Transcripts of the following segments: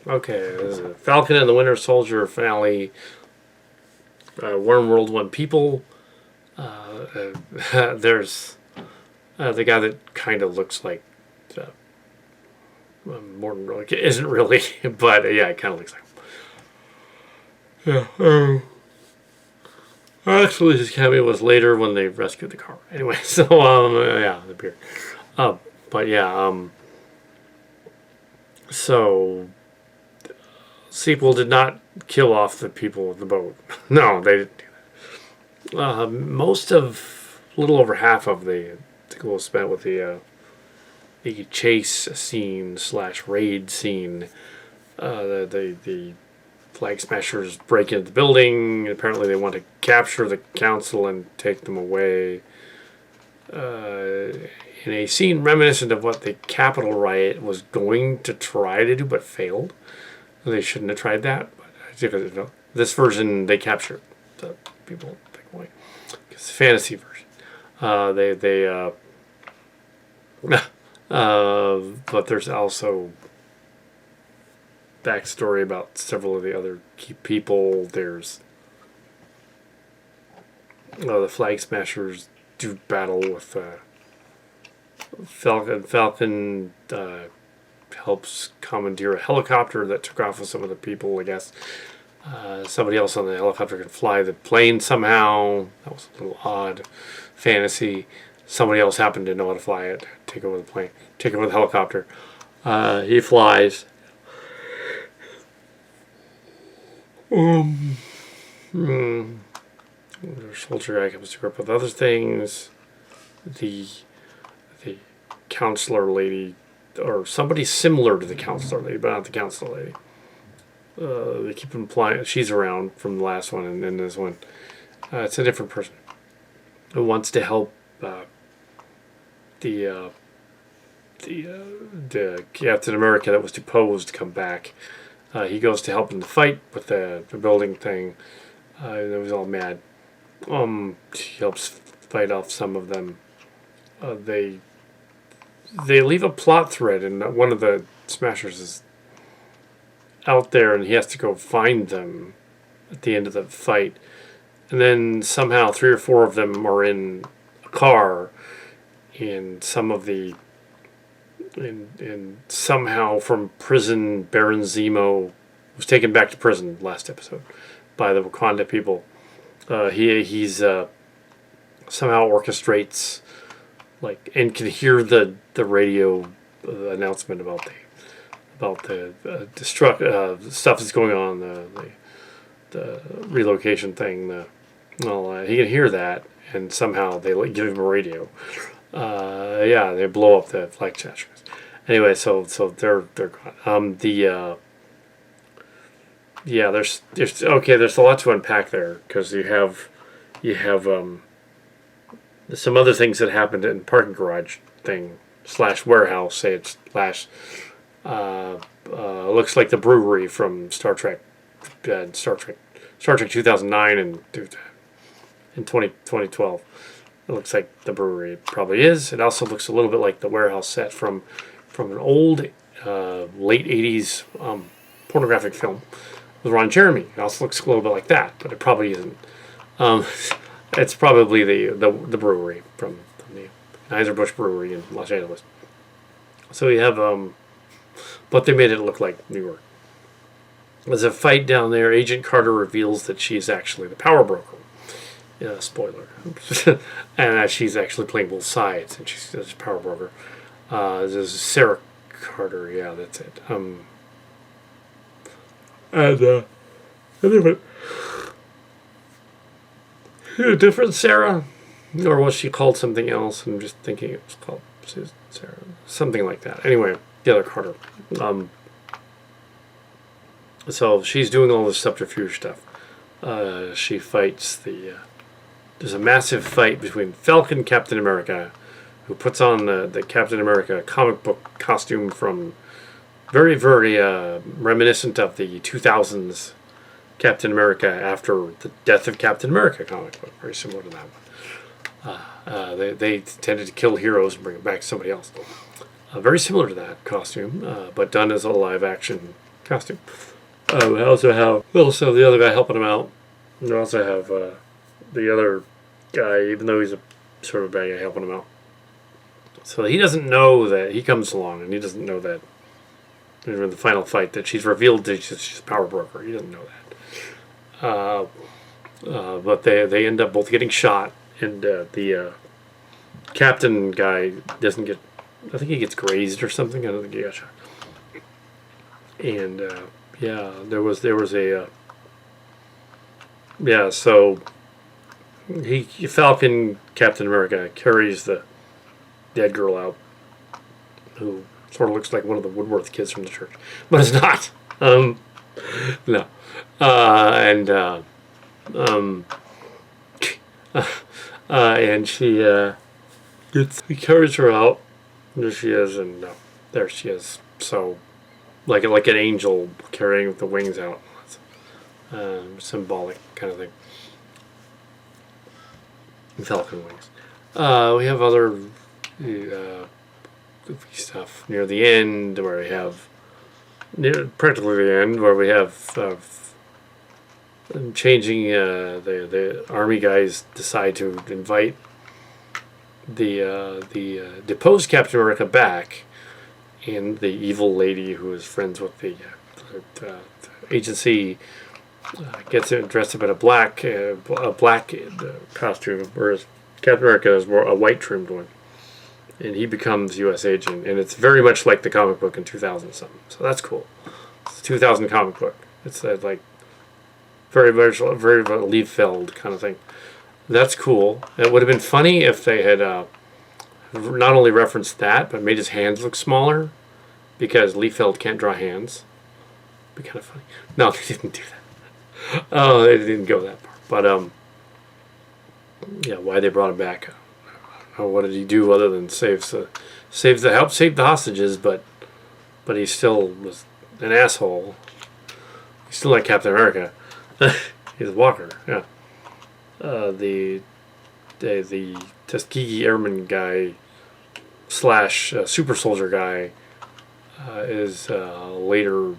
Okay, this is Falcon and the Winter Soldier finale. World 1 people. There's the guy that kind of looks like Morton. Really isn't really, but yeah, it kind of looks like him. Yeah. Actually, his cameo was later when they rescued the car. Anyway, so yeah, the beard. But yeah, so sequel did not kill off the people of the boat. No, they didn't. Most of, a little over half of the sequel was spent with the chase scene / raid scene. The flag smashers break into the building. Apparently, they want to capture the council and take them away. In a scene reminiscent of what the Capitol riot was going to try to do but failed. They shouldn't have tried that. But this version, they capture the people take away. It's a fantasy version. But there's also backstory about several of the other key people. There's the flag smashers do battle with Falcon. Falcon helps commandeer a helicopter that took off with some of the people, I guess. Somebody else on the helicopter can fly the plane somehow. That was a little odd. Fantasy. Somebody else happened to know how to fly it. Take over the plane. Take over the helicopter. He flies. The soldier guy comes to grip with other things. The counselor lady, or somebody similar to the counselor lady, but not the counselor lady. They keep implying she's around from the last one, and then this one, it's a different person who wants to help the Captain America that was deposed come back. He goes to help in the fight with the building thing. It was all mad. He helps fight off some of them. They leave a plot thread, and one of the Smashers is out there, and he has to go find them at the end of the fight. And then somehow 3 or 4 of them are in a car, and some of the and somehow from prison, Baron Zemo was taken back to prison last episode by the Wakanda people. He's somehow orchestrates and can hear the radio announcement about the stuff that's going on, the relocation thing. He can hear that, and somehow they give him a radio. They blow up the flag smashers. Anyway, so they're gone. There's a lot to unpack there, because you have some other things that happened in parking garage thing / warehouse. Say it's looks like the brewery from Star Trek 2009 and in 2012. It looks like the brewery. It probably is. It also looks a little bit like the warehouse set from an old late 80s pornographic film with Ron Jeremy. It also looks a little bit like that, but it probably isn't. It's probably the brewery from the Anheuser-Busch Brewery in Los Angeles. So you have, but they made it look like New York. There's a fight down there. Agent Carter reveals that she's actually the power broker. Spoiler. And she's actually playing both sides, and she's a power broker. There's Sarah Carter. Yeah, that's it. A different Sarah, or was she called something else? I'm just thinking it was called Sarah, something like that. Anyway, the other Carter. So she's doing all this subterfuge stuff. She fights there's a massive fight between Falcon and Captain America, who puts on the Captain America comic book costume from very, very reminiscent of the 2000s Captain America after the Death of Captain America comic book. Very similar to that one. They tended to kill heroes and bring it back to somebody else. Very similar to that costume, but done as a live action costume. We also have the other guy helping him out. We also have the other guy, even though he's a sort of bad guy, helping him out. So he doesn't know that he comes along, and he doesn't know that in the final fight that she's revealed that she's a power broker. He doesn't know that. But they end up both getting shot, and the captain guy doesn't get. I think he gets grazed or something. I don't think he got shot. And yeah, there was a yeah. So Falcon, Captain America, carries the dead girl out, who sort of looks like one of the Woodworth kids from the church, but it's not. No, and he carries her out. There she is, and there she is. So, like an angel carrying the wings out, symbolic kind of thing. Falcon wings. We have other goofy stuff near the end, where we have practically the end, where we have changing. The army guys decide to invite the deposed Captain America back, and the evil lady who is friends with the agency gets dressed up in a black costume, whereas Captain America is more a white trimmed one, and he becomes U.S. agent, and it's very much like the comic book in 2000 something. So that's cool. It's a 2000 comic book. It's like very Liefeld kind of thing. That's cool. It would have been funny if they had not only referenced that, but made his hands look smaller, because Liefeld can't draw hands. It'd be kind of funny. No, they didn't do that. Oh, they didn't go that far. But yeah, why they brought him back? I don't know. What did he do other than save the hostages? But he still was an asshole. He's still like Captain America. He's a walker. Yeah. The Tuskegee Airman guy / super soldier guy is later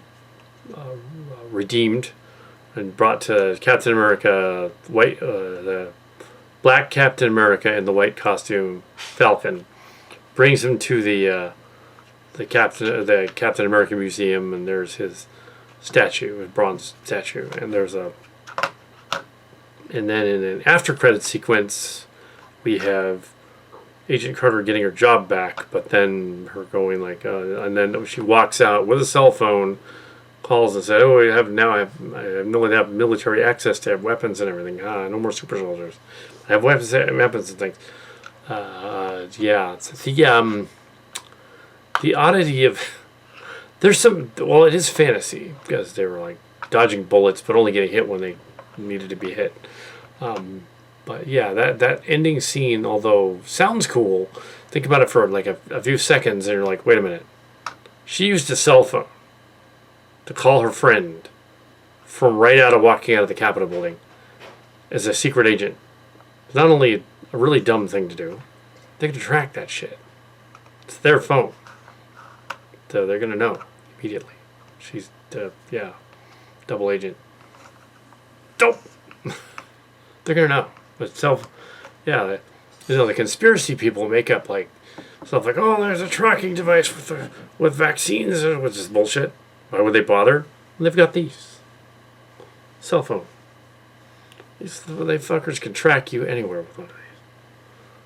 redeemed and brought to Captain America, the black Captain America in the white costume, Falcon, brings him to the Captain America Museum, and there's his statue, his bronze statue, and and then in an after credit sequence, we have Agent Carter getting her job back, but then her going like, and then she walks out with a cell phone, calls and says, "Oh, I no longer have military access to have weapons and everything. No more super soldiers. I have weapons and things." Yeah, it's the oddity of there's some. Well, it is fantasy because they were like dodging bullets, but only getting hit when they needed to be hit. But yeah, that ending scene, although sounds cool, think about it for like a few seconds, and you're like, wait a minute. She used a cell phone to call her friend from right out of walking out of the Capitol building as a secret agent. It's not only a really dumb thing to do, they can track that shit. It's their phone. So they're going to know immediately. She's, double agent. Dope! They're going to know. But the conspiracy people make up like stuff like, oh, there's a tracking device with vaccines, which is bullshit. Why would they bother? They've got these. Cell phone. These fuckers can track you anywhere with one of these.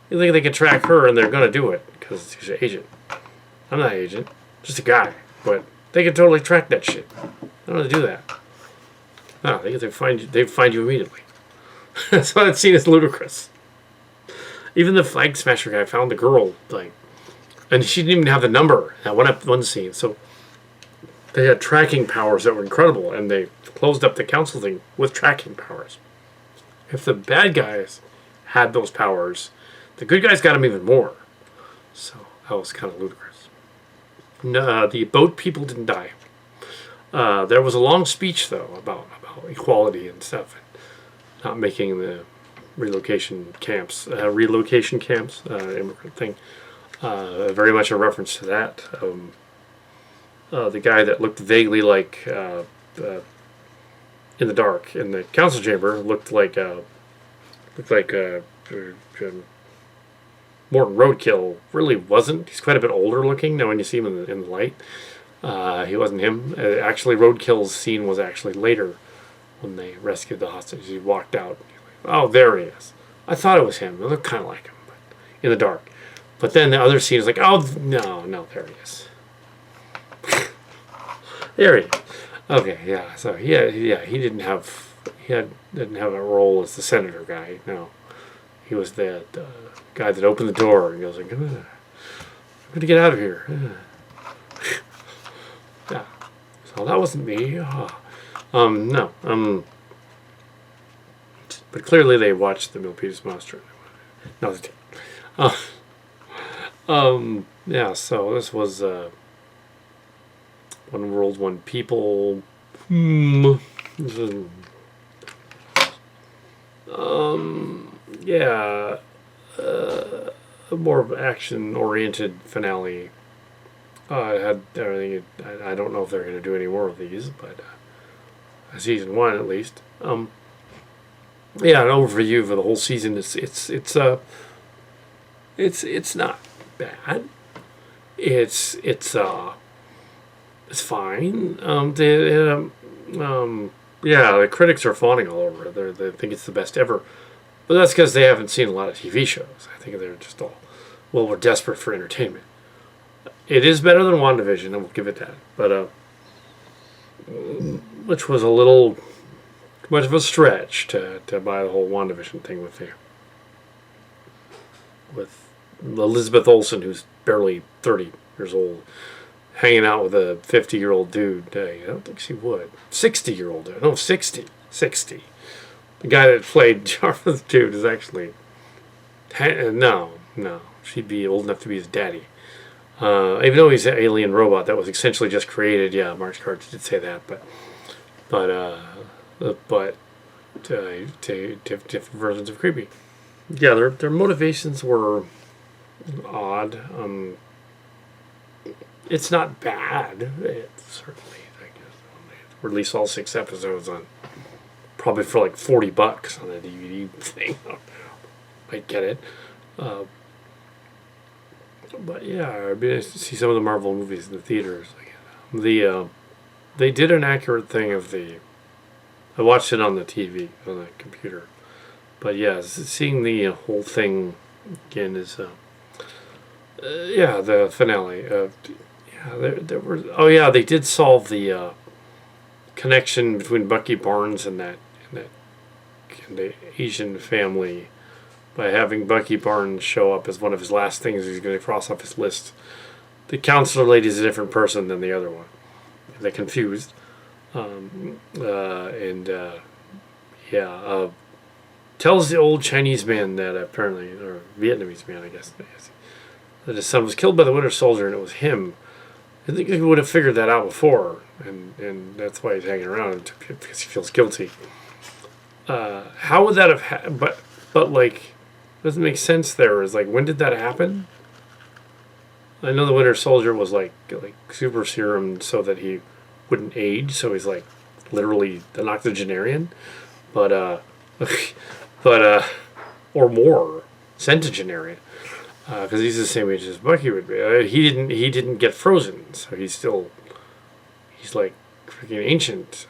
You think they can track her and they're going to do it because she's an agent. I'm not an agent. Just a guy. But they can totally track that shit. I don't know how to do that. No, they find you immediately. So that scene is ludicrous. Even the flag smasher guy found the girl, and she didn't even have the number in that one scene. So they had tracking powers that were incredible, and they closed up the council thing with tracking powers. If the bad guys had those powers, the good guys got them even more. So that was kind of ludicrous. No, the boat people didn't die. There was a long speech, though, about equality and stuff. Not making the relocation camps, immigrant thing. Very much a reference to that. the guy that looked vaguely like in the dark in the council chamber looked like Morton Roadkill really wasn't. He's quite a bit older looking now when you see him in the light. He wasn't him. Actually, Roadkill's scene was actually later when they rescued the hostage. He walked out. Oh, there he is. I thought it was him. It looked kind of like him, but in the dark. But then the other scene is like, oh, no, there he is. There he is. Okay, yeah. So he didn't have a role as the senator guy. No, he was the guy that opened the door and goes like, I'm gonna get out of here. Yeah. So that wasn't me. No. But clearly they watched the Milpitas Monster. No, they didn't. Yeah. So this was One World, One People. Yeah. A more action-oriented finale. It had everything. I don't know if they're going to do any more of these, but season 1 at least. Yeah, an overview for the whole season. It's not bad. It's fine. Yeah, the critics are fawning all over it. They think it's the best ever, but that's because they haven't seen a lot of TV shows. I think they're just all, well, we're desperate for entertainment. It is better than WandaVision, and we'll give it that. But which was a little much of a stretch to buy the whole WandaVision thing with Elizabeth Olsen, who's barely 30 years old, hanging out with a 50-year-old dude. I don't think she would. 60-year-old dude. No, 60. The guy that played Jarvis dude is actually... No. She'd be old enough to be his daddy. Even though he's an alien robot that was essentially just created. Yeah, March Cards did say that. But different versions of creepy. Yeah, their motivations were odd. It's not bad. It's certainly, I guess, they release all 6 episodes on probably for like $40 on a DVD thing. Might get it. But yeah, I'd be nice to see some of the Marvel movies in the theaters. They did an accurate thing of I watched it on the TV on the computer, but yeah, seeing the whole thing again is the finale. There were. Oh yeah, they did solve the connection between Bucky Barnes and the Asian family by having Bucky Barnes show up as one of his last things he's going to cross off his list. The counselor lady is a different person than the other one. They're confused. Tells the old Chinese man that apparently, or Vietnamese man, I guess, that his son was killed by the Winter Soldier and it was him. I think he would have figured that out before, and that's why he's hanging around, because he feels guilty. How would that have happened? But like, doesn't make sense there. Is like, when did that happen? I know the Winter Soldier was like super serum so that he wouldn't age, so he's like literally an octogenarian, but or more centenarian, because he's the same age as Bucky would be. He didn't get frozen, so he's like freaking ancient.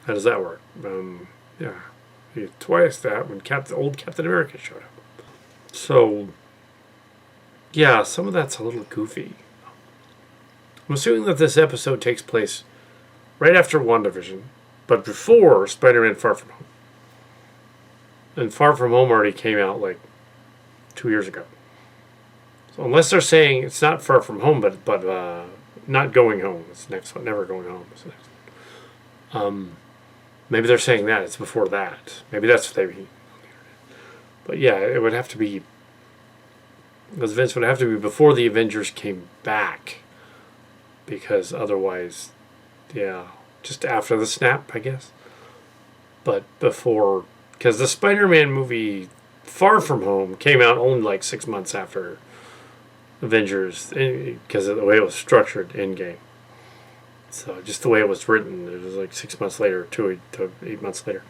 How does that work? Twice that when old Captain America showed up. So yeah, some of that's a little goofy. I'm assuming that this episode takes place right after WandaVision, but before Spider-Man Far From Home. And Far From Home already came out like 2 years ago. So unless they're saying it's not Far From Home, but Not Going Home. It's the next one. Never Going Home is the next one. Maybe they're saying that. It's before that. Maybe that's what they mean. But yeah, it would have to be... Those events would have to be before the Avengers came back. Because otherwise, yeah, just after the snap, I guess. But before... Because the Spider-Man movie Far From Home came out only like 6 months after Avengers because of the way it was structured in game. So just the way it was written, it was like 6 months later, 8 months later.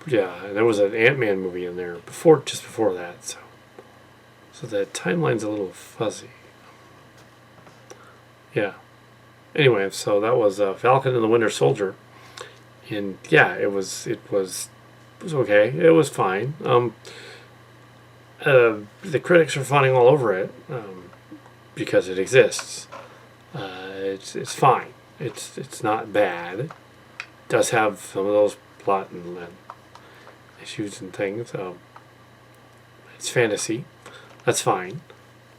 Yeah, and there was an Ant-Man movie in there just before that. So the timeline's a little fuzzy. Yeah. Anyway, so that was Falcon and the Winter Soldier, and yeah, it was okay. It was fine. The critics are fawning all over it because it exists. It's fine. It's not bad. It does have some of those plot and issues and things. It's fantasy. That's fine.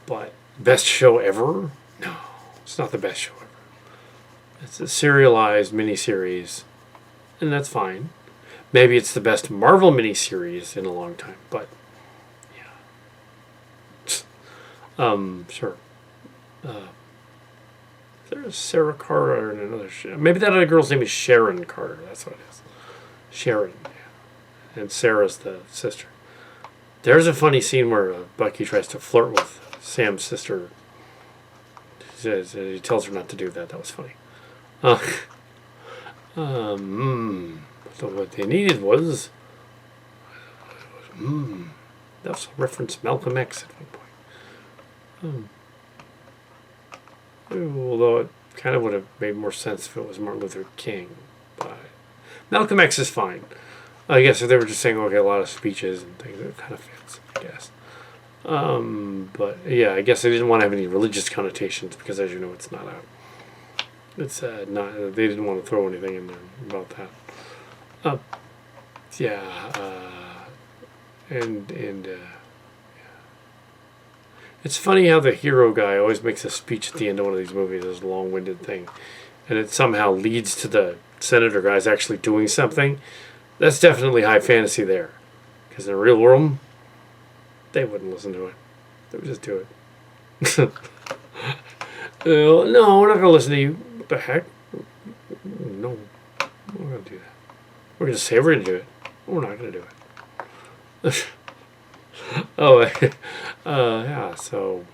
But best show ever? No, it's not the best show ever. It's a serialized miniseries, and that's fine. Maybe it's the best Marvel miniseries in a long time, but yeah. Sure. There's Sarah Carter and another. Maybe that other girl's name is Sharon Carter. That's what it is. Sharon, yeah. And Sarah's the sister. There's a funny scene where Bucky tries to flirt with Sam's sister. He tells her not to do that. That was funny. So what they needed was that was a reference to Malcolm X at one point. Although it kind of would have made more sense if it was Martin Luther King. But Malcolm X is fine. I guess if they were just saying, okay, a lot of speeches and things, it kind of fits, I guess. But yeah, I guess they didn't want to have any religious connotations because, as you know, it's not out. It's not. They didn't want to throw anything in there about that. And it's funny how the hero guy always makes a speech at the end of one of these movies, this long-winded thing, and it somehow leads to the senator guys actually doing something. That's definitely high fantasy there, because in the real world, they wouldn't listen to it. They would just do it. No, we're not going to listen to you. What the heck? No, we're going to do that. We're going to say we're going to do it. We're not going to do it. Yeah, so...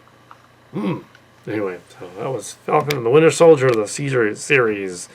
Anyway, so that was Falcon and the Winter Soldier, the Caesar series.